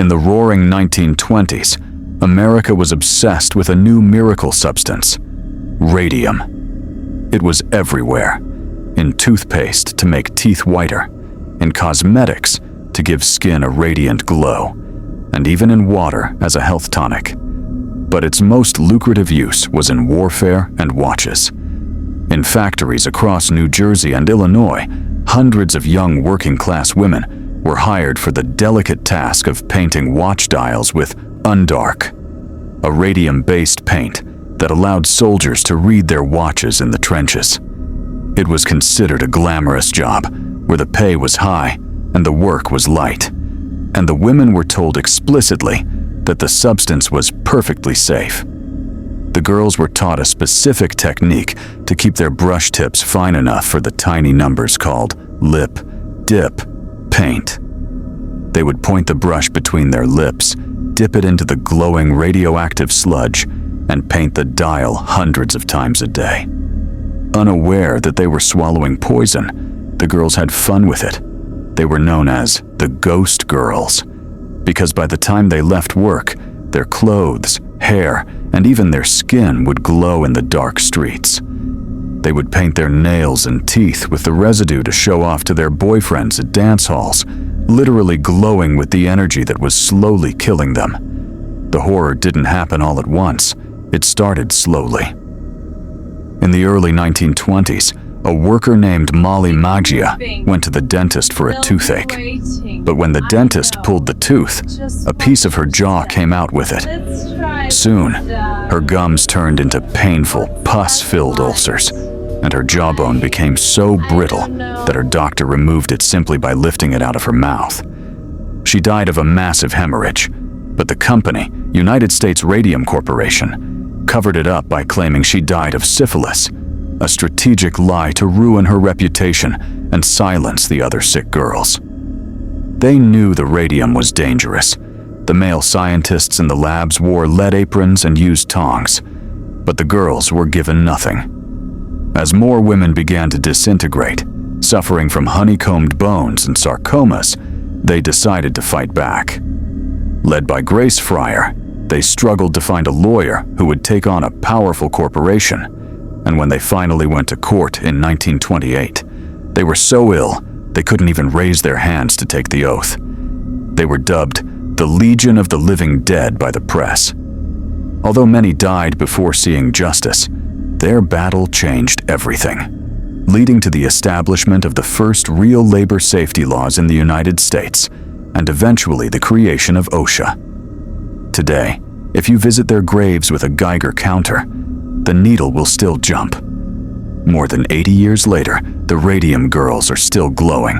In the roaring 1920s, America was obsessed with a new miracle substance: radium. It was everywhere, in toothpaste to make teeth whiter, in cosmetics to give skin a radiant glow, and even in water as a health tonic. But its most lucrative use was in warfare and watches. In factories across New Jersey and Illinois, hundreds of young working-class women were hired for the delicate task of painting watch dials with undark, a radium-based paint that allowed soldiers to read their watches in the trenches. It was considered a glamorous job, where the pay was high and the work was light, and the women were told explicitly that the substance was perfectly safe. The girls were taught a specific technique to keep their brush tips fine enough for the tiny numbers called lip dip paint. They would point the brush between their lips, dip it into the glowing radioactive sludge, and paint the dial hundreds of times a day. Unaware that they were swallowing poison, the girls had fun with it. They were known as the Ghost Girls, because by the time they left work, their clothes, hair, and even their skin would glow in the dark streets. They would paint their nails and teeth with the residue to show off to their boyfriends at dance halls, literally glowing with the energy that was slowly killing them. The horror didn't happen all at once. It started slowly. In the early 1920s, a worker named Molly Maggia went to the dentist for a toothache. But when the dentist pulled the tooth, a piece of her jaw came out with it. Soon, her gums turned into painful, pus-filled ulcers, and her jawbone became so brittle that her doctor removed it simply by lifting it out of her mouth. She died of a massive hemorrhage, but the company, United States Radium Corporation, covered it up by claiming she died of syphilis, a strategic lie to ruin her reputation and silence the other sick girls. They knew the radium was dangerous. The male scientists in the labs wore lead aprons and used tongs, but the girls were given nothing. As more women began to disintegrate, suffering from honeycombed bones and sarcomas, they decided to fight back. Led by Grace Fryer, they struggled to find a lawyer who would take on a powerful corporation, and when they finally went to court in 1928, they were so ill they couldn't even raise their hands to take the oath. They were dubbed the Legion of the Living Dead by the press. Although many died before seeing justice, their battle changed everything, leading to the establishment of the first real labor safety laws in the United States, and eventually the creation of OSHA. Today, if you visit their graves with a Geiger counter, the needle will still jump. More than 80 years later, the Radium Girls are still glowing,